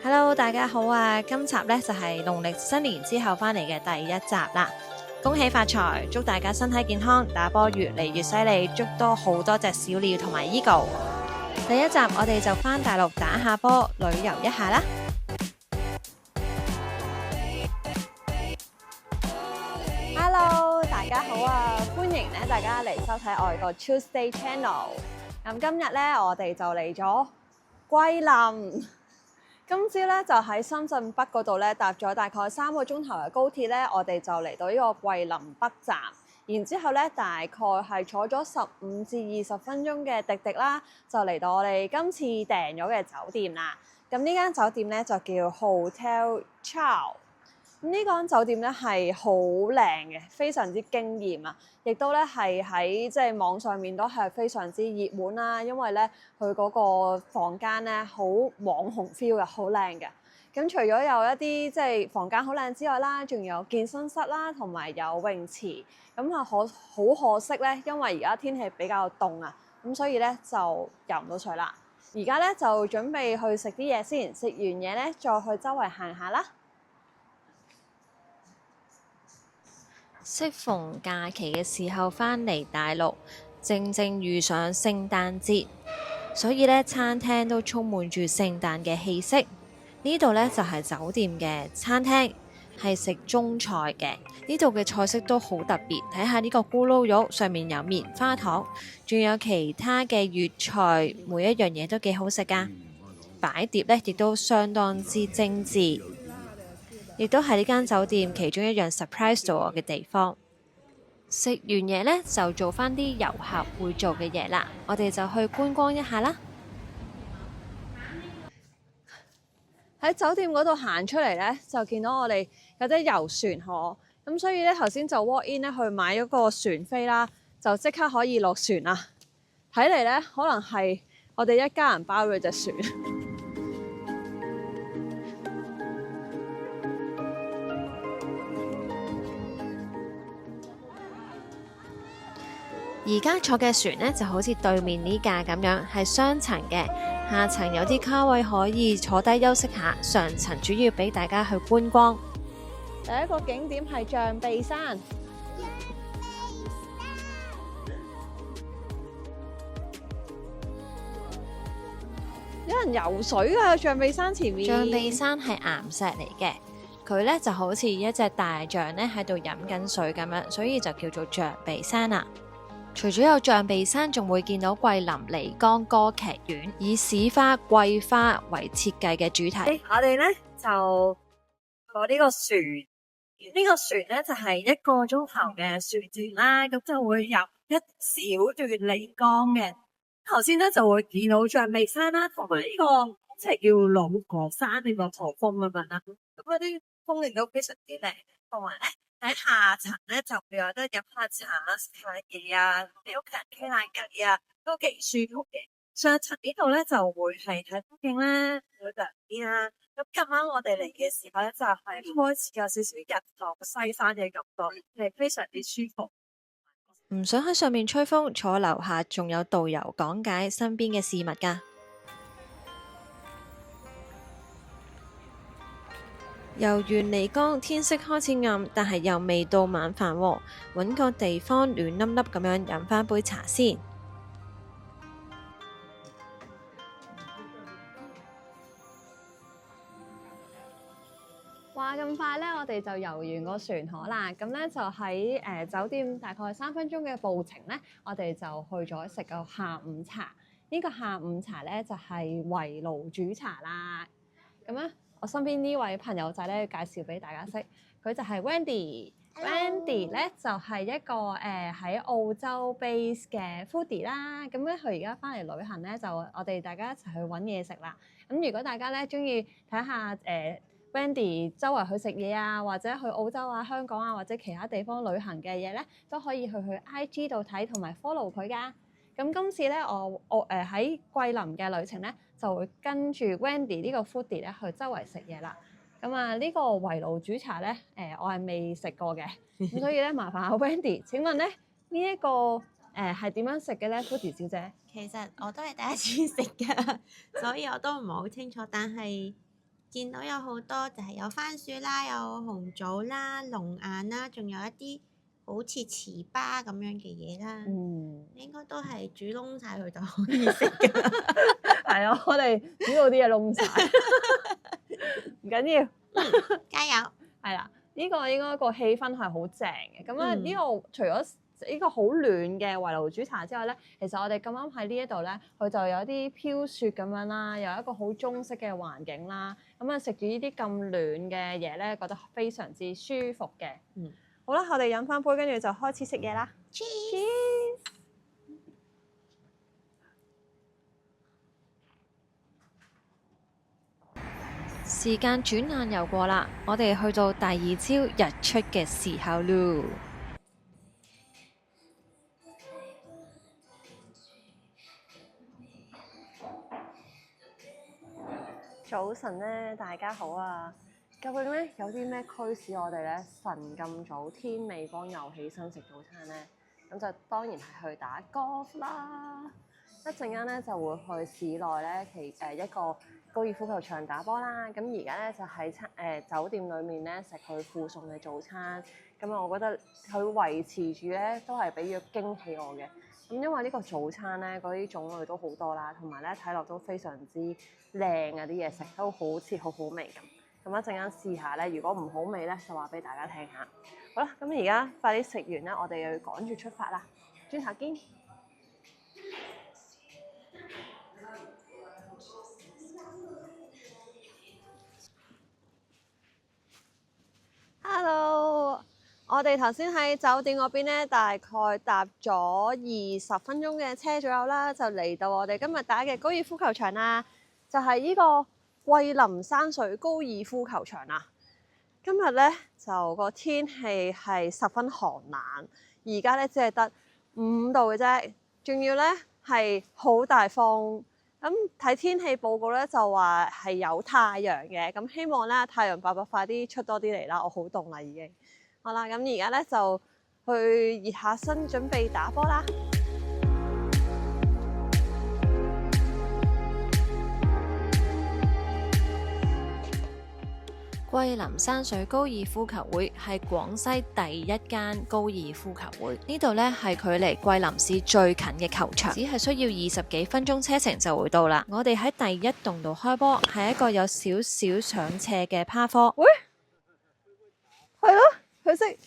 Hello，大家好啊！今集呢就係農曆新年之後返嚟嘅第一集啦，恭喜發財，祝大家身體健康，打波越嚟越犀利，捉多好多隻小鳥同埋 Eagle。第一集我哋就返大陸打下波，旅遊一下啦。Hello，大家好啊！歡迎咧大家嚟收睇外國 Tuesday Channel。咁今日咧我哋就嚟咗桂林。今朝咧就喺深圳北嗰度咧搭咗大概3個鐘頭嘅高鐵咧，我哋就嚟到呢個桂林北站。然之後咧大概係坐咗15至20分鐘嘅滴滴啦，就嚟到我哋今次訂咗嘅酒店啦。咁呢間酒店咧就叫 Hotel Chow。呢間酒店咧係好靚嘅，非常之驚豔啊！亦都咧係喺即係網上面都係非常之熱門啦，因為咧佢嗰個房間咧好網紅 feel 嘅，好靚嘅。咁除咗有一啲即係房間好靚之外啦，仲有健身室啦，同埋有泳池。咁啊好可惜咧，因為而家天氣比較凍啊，咁所以咧就游唔到水啦。而家咧就準備去食啲嘢先，食完嘢咧再去周圍行下啦。適逢假期嘅時候返嚟大陸，正正遇上聖誕節，所以咧餐廳都充滿住聖誕嘅氣息。呢度咧就係酒店嘅餐廳，係食中菜嘅。呢度嘅菜式都好特別，睇下呢個咕嚕肉上面有棉花糖，仲有其他嘅粵菜，每一樣嘢都幾好食㗎。擺碟咧亦都相當之精緻。亦都係呢間酒店其中一樣 surprise 到我嘅地方。食完嘢呢，就做返啲遊客會做嘅嘢啦，我哋就去觀光一下啦。喺酒店嗰度行出嚟呢，就見到我哋有啲遊船河，咁所以呢，頭先就 walk in 呢去買咗個船飛啦，就即刻可以落船啦。睇嚟呢，可能係我哋一家人包咗隻船。而家坐嘅船呢，就好似對面呢架咁樣，係雙層嘅，下層有啲卡位可以坐低休息下，上層主要俾大家去觀光。第一個景點係象鼻山，有人游水㗎，象鼻山前面。象鼻山係岩石嚟嘅，佢呢就好似一隻大象呢喺度飲緊水咁樣，所以就叫做象鼻山啦。除咗有象鼻山，仲會見到桂林漓江歌劇院，以市花桂花為設計嘅主題。我哋咧就坐呢個船，呢個船咧就係1個鐘頭嘅船程啦，咁就會入一小段漓江嘅。頭先咧就會見到象鼻山啦，同埋呢個即係叫老果山呢個駝峰咁樣啦。咁嗰啲風景都非常之靚，同埋咧。喺下層咧就會有得飲下茶、食下嘢啊，你屋企人傾下偈啊，都幾舒服嘅。上層呢度咧就會係睇風景啦，會涼啲啦。咁今晚我哋嚟嘅時候咧就係開始有少少日落西山嘅感覺，係非常之舒服。唔想喺上面吹風，坐樓下仲有導遊講解身邊嘅事物㗎。遊完漓江，天色開始暗，但係又未到晚飯喎，搵個地方暖粒粒咁樣飲返杯茶先。話咁快呢，我哋就遊完個船河啦。咁呢，就喺酒店大概3分鐘嘅步程呢，我哋就去咗食個下午茶。呢個下午茶呢，就係圍爐煮茶啦。咁咧。我身邊呢位朋友仔咧，介紹俾大家識，佢就係 Wendy。Wendy 咧就係一個喺澳洲 base 嘅 foodie 啦。咁咧佢而家翻嚟旅行咧，就我哋大家一齊去揾嘢食啦。咁如果大家咧中意睇下Wendy 周圍去食嘢啊，或者去澳洲啊、香港啊或者其他地方旅行嘅嘢咧，都可以去 IG 度睇同埋 follow 佢噶。咁今次咧，我喺桂林嘅旅程咧，就會跟住 Wendy 呢個 foodie 咧去周圍食嘢啦。咁啊，呢個圍爐煮茶咧，我係未食過嘅，咁所以咧麻煩阿 Wendy， 請問咧呢一個係點樣食嘅咧 ，foodie 小姐？其實我都係第一次食㗎，所以我都唔係好清楚。但係見到有好多就係有番薯啦，有紅棗啦、龍眼啦，仲有一啲好似糍粑咁樣嘅嘢啦。應該都係煮燶晒佢就可以食㗎。係啊，我哋煮到啲嘢燶晒，唔緊要，加油！係啦，呢個應該個氣氛係好正嘅。咁咧呢個除咗呢個好暖嘅圍爐煮茶之外咧，其實我哋咁啱喺呢一度咧，佢就有啲飄雪咁樣啦，有一個好中式嘅環境啦。咁啊食住呢啲咁暖嘅嘢咧，覺得非常之舒服嘅。好啦，我哋飲翻杯，跟住就開始食嘢啦。Cheers！時間轉眼又過啦，我哋去到第二朝日出嘅時候咯。早晨咧，大家好啊！究竟咧有啲咩驅使我哋咧晨咁早天未光又起身食早餐咧？咁就當然係去打 golf 啦！一陣間咧就會去市內咧一個高爾夫球場打波啦。咁而家咧就喺酒店裏面咧食佢附送嘅早餐。咁啊，我覺得佢維持住咧都係俾咗驚喜我嘅。咁因為呢個早餐咧嗰啲種類都好多啦，同埋咧睇落都非常之靚啊！啲嘢食都好似好好味咁。咁一陣間試下咧，如果唔好味咧，就話俾大家聽下。好啦，咁而家快啲食完咧，我哋又要趕住出發啦。轉頭見。Hello，我哋頭先喺酒店嗰邊咧，大概搭咗20分鐘嘅車左右啦，就嚟到我哋今日打嘅高爾夫球場啦，就係呢個桂林山水高爾夫球場啦。今日咧就個天氣係十分寒冷，而家咧只係得5度嘅啫，仲要咧係好大風。咁睇天氣報告咧就話係有太陽嘅，咁希望咧太陽爸爸快啲出多啲嚟啦，我好凍啦已經。好啦，咁而家咧就去熱下身，準備打波啦。桂林山水高爾夫球會係廣西第一間高爾夫球會，呢度呢係距離桂林市最近嘅球場，只係需要20幾分鐘車程就會到啦。我哋喺第一棟度開波，係一個有少少上斜嘅趴坡。喂，係咯，佢識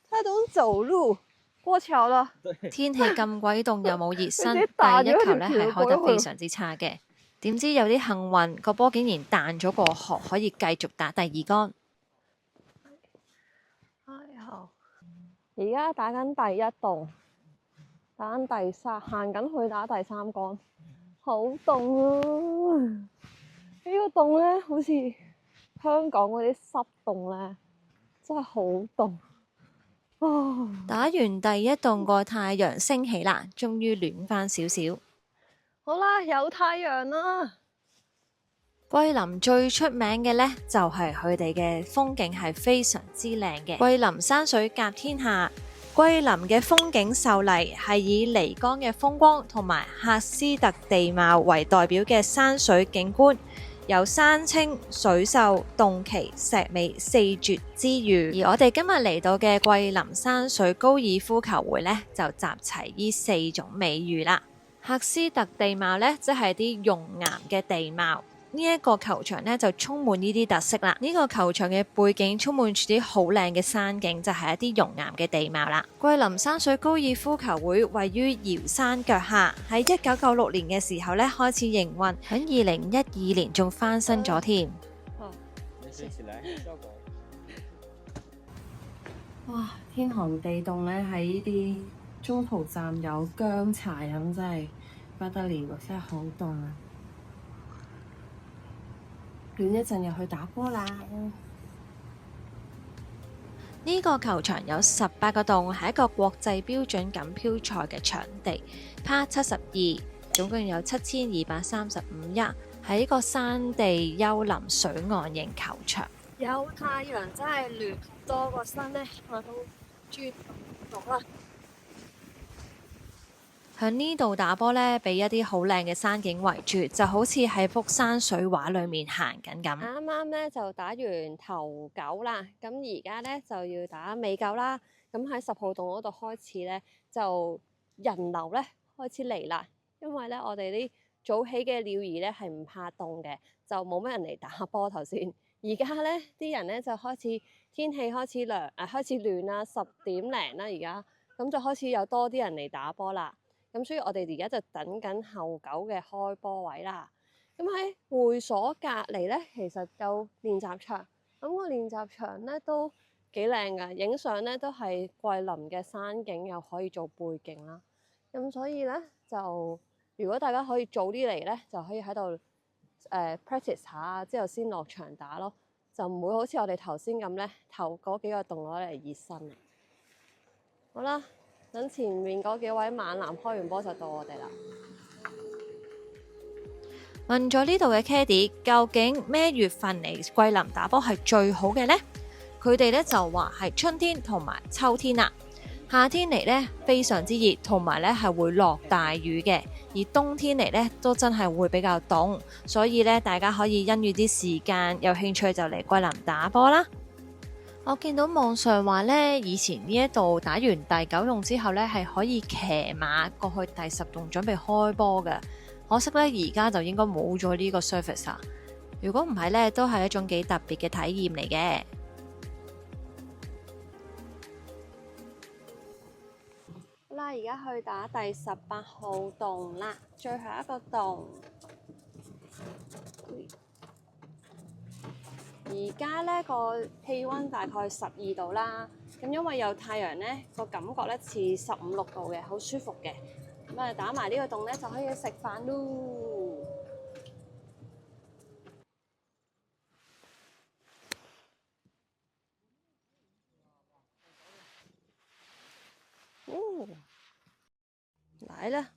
他懂走路過橋啦。天氣咁鬼凍又冇熱身，第一球呢係開得非常之差嘅。點知有啲幸運，個波竟然彈咗過河，可以繼續打第二桿。而家打緊第一棟，打緊第三，行緊去打第三桿，好凍啊！呢個凍咧，好似香港嗰啲濕凍咧，真係好凍。打完第一棟個太陽升起啦，終於暖翻少少。好啦，有太陽啦！桂林最出名嘅呢，就係佢哋嘅風景係非常之靚嘅。桂林山水甲天下，桂林嘅風景秀麗係以漓江嘅風光同埋喀斯特地貌為代表嘅山水景觀，有山清水秀、洞奇石美四絕之譽。而我哋今日嚟到嘅桂林山水高爾夫球會呢，就集齊呢4種美譽啦。喀斯特地貌呢，即係啲熔岩嘅地貌。呢一個球場呢，就充滿呢啲特色啦。呢個球場嘅背景充滿住啲好靚嘅山景，就係一啲熔岩嘅地貌啦。桂林山水高爾夫球會位於瑤山腳下，喺1996年嘅時候呢開始營運，喺2012年仲翻新咗添。哇！天寒地凍呢，喺呢啲中途站有薑茶飲，真係不得了，真係好凍啊！暖一陣又去打波啦！呢個球場有18個洞，係一個國際標準錦標賽嘅場地，Par 72，總共有7235一，係一個山地幽林水岸型球場。有太陽真係暖多個身呢，我都轉唔到啦。喺呢度打波咧，俾一啲好靚嘅山景圍住，就好似喺幅山水畫裏面行緊咁。啱啱咧就打完頭九啦，咁而家咧就要打尾九啦。咁喺10號洞嗰度開始咧，就人流咧開始嚟啦。因為咧我哋啲早起嘅鳥兒咧係唔怕凍嘅，就冇乜人嚟打波頭先。而家咧啲人咧就開始天氣開始涼，開始暖啦，10點零啦而家，咁就開始有多啲人嚟打波啦。咁所以我哋而家就等緊後九嘅開波位啦。咁喺會所隔離咧，其實有練習場。咁個練習場咧都幾靚㗎，影相咧都係桂林嘅山景，又可以做背景啦。咁所以咧就如果大家可以早啲嚟咧，就可以喺度practice 下，之後先落場打咯，就唔會好似我哋頭先咁咧，頭嗰幾個洞攞嚟熱身。好啦。等前面嗰幾位猛男開完波就到我哋啦。問咗呢度嘅 Caddy， 究竟咩月份嚟桂林打波係最好嘅呢？佢哋咧就話係春天同埋秋天啦。夏天嚟咧非常之熱，同埋咧係會落大雨嘅。而冬天嚟咧都真係會比較凍，所以咧大家可以因住啲時間，有興趣就嚟桂林打波啦。我見到網上話咧，以前呢一度打完第9洞之後咧，係可以騎馬過去第10洞準備開波嘅。可惜咧，而家就應該冇咗呢個 service 啊。如果唔係咧，都係一種幾特別嘅體驗嚟嘅。好啦，而家去打第18號洞啦，最後一個洞。而家咧個氣温大概12度啦，咁因為有太陽咧，個感覺咧似15、16度嘅，好舒服嘅。咁啊打埋呢個洞咧就可以食飯咯。嚟啦，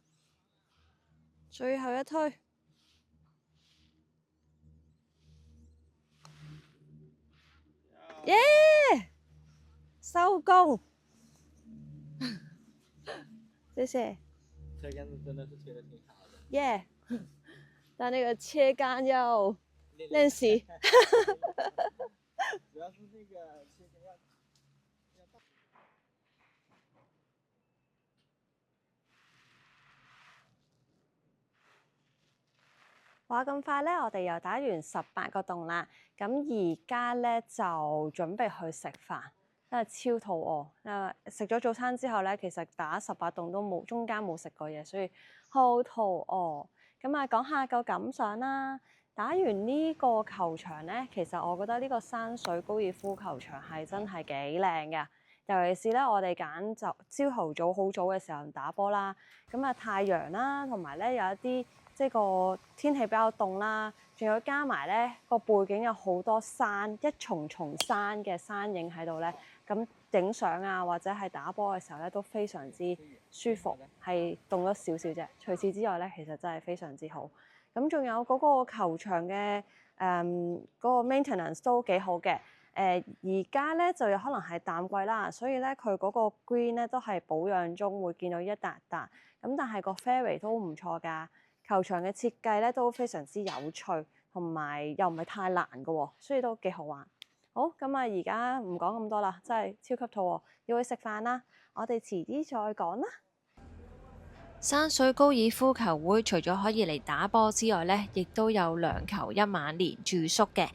最後一推。耶！收工，謝謝。車杆子真的是切得挺好的。耶！但那個切杆要練習。主要是那個切杆要大。話咁快咧，我哋又打完18個洞啦。咁而家咧就準備去食飯，因為超肚餓。因為食咗早餐之後咧，其實打18洞都冇中間冇食過嘢，所以好肚餓。咁啊，講下個感想啦。打完呢個球場咧，其實我覺得呢個山水高爾夫球場係真係幾靚㗎。尤其是咧，我哋揀就朝頭早好早嘅時候打波啦。咁啊，太陽啦，同埋咧有一啲即係個天氣比較凍啦，仲有加埋咧個背景有好多山，一重重山嘅山影喺度咧，咁影相啊或者係打波嘅時候咧都非常之舒服，係凍咗少少啫。除此之外咧，其實真係非常之好。咁仲有嗰個球場嘅嗰個 maintenance 都幾好嘅。而家咧就有可能係淡季啦，所以咧佢嗰個 green 咧都係保養中，會見到一笪笪。咁但係個 fairway 都唔錯㗎。球場嘅設計咧都非常之有趣，同埋又唔係太難嘅喎，所以都幾好玩。好，咁啊，而家唔講咁多啦，真係超級肚餓，要去食飯啦。我哋遲啲再講啦。山水高爾夫球會除咗可以嚟打波之外呢，亦都有2球1晚連住宿嘅。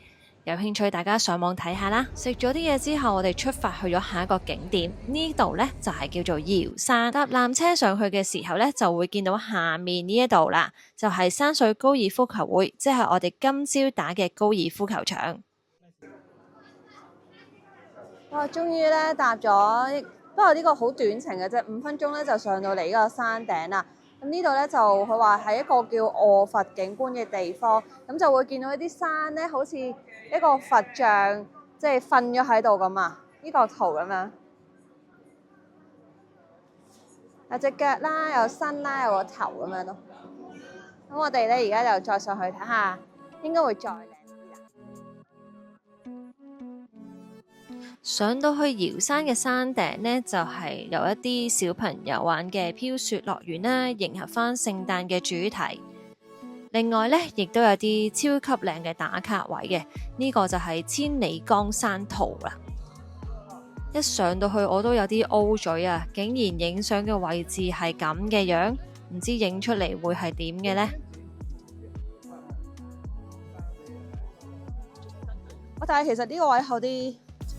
有興趣大家上網睇下啦。食咗啲嘢之後，我哋出發去咗下一個景點，呢度呢就係叫做瑤山。搭纜車上去嘅時候呢，就會見到下面呢一度啦，就係山水高爾夫球會，即係我哋今朝打嘅高爾夫球場。哇！終於咧搭咗，不過呢個好短程嘅啫，5分鐘咧就上到嚟呢個山頂啦。咁呢度咧就佢話係一個叫臥佛景觀嘅地方，咁就會見到一啲山咧，好似一個佛像即係瞓咗喺度咁啊！呢個圖咁樣，有隻腳啦，有身啦，有個頭咁樣咯。咁我哋咧而家就再上去睇下，應該會再靚啲啦。上到去瑤山嘅山頂呢，就係有一啲小朋友玩嘅飄雪樂園啦，迎合翻聖誕嘅主題。另外呢，亦都有啲超級靚嘅打卡位嘅，呢個就係千里江山圖啦。一上到去我都有啲 O 嘴啊，竟然影相嘅位置係咁嘅樣，唔知影出嚟會係點嘅呢？但係其實呢個位後啲，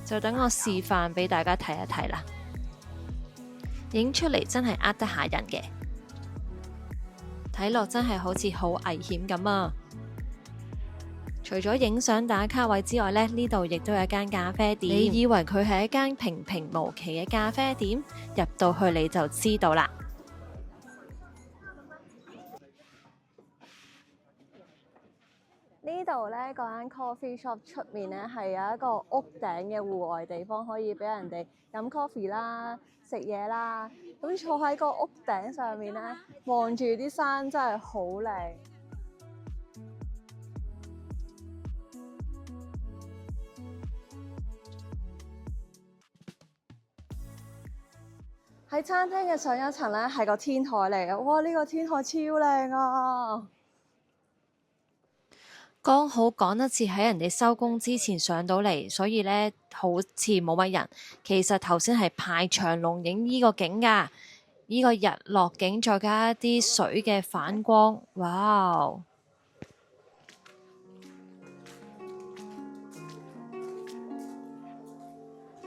就等我示範俾大家睇一睇啦。影出嚟真係呃得下人嘅，睇落真係好似好危險咁啊！除咗影相打卡位之外呢，呢度亦都有一間咖啡店。你以為佢係一間平平無奇嘅咖啡店，入到去你就知道啦。呢度呢，嗰間 coffee shop 出面呢，係有一個屋頂嘅戶外地方，可以俾人哋飲 coffee 啦、食嘢啦。咁坐喺個屋頂上面呢，望住啲山真係好靚。喺餐廳嘅上一層呢，係個天台嚟嘅。哇！呢個天台超靚啊！剛好趕得切喺人哋收工之前上到嚟，所以呢好似冇乜人。其實頭先係排長龍影呢個景㗎，呢個日落景再加一啲水嘅反光，哇！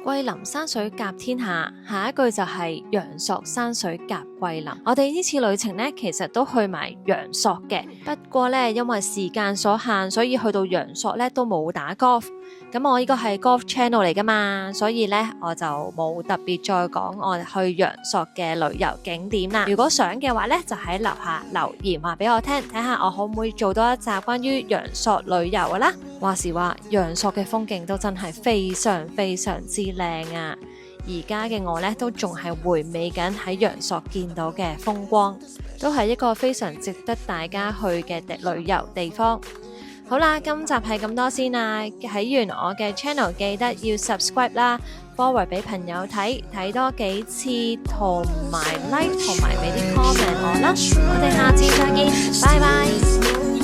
桂林山水甲天下，下一句就係陽朔山水甲桂林。我哋呢次旅程呢，其實都去埋陽朔嘅，不過呢，因為時間所限，所以去到陽朔呢都冇打 golf。咁我呢個係 golf channel 嚟噶嘛，所以呢，我就冇特別再講我去陽朔嘅旅遊景點啦。如果想嘅話呢，就喺樓下留言話俾我聽，睇下我可唔可以做多一集關於陽朔旅遊噶啦。話時話，陽朔嘅風景都真係非常非常之靚啊！而家嘅我呢，都仲係回味緊喺陽朔見到嘅風光，都係一個非常值得大家去嘅旅遊地方。好啦，今集係咁多先啦。睇完我嘅 channel 記得要 subscribe 啦 ，forward 俾朋友睇多幾次，同埋 like 同埋俾啲 comment 我啦。我哋下次再見，拜拜。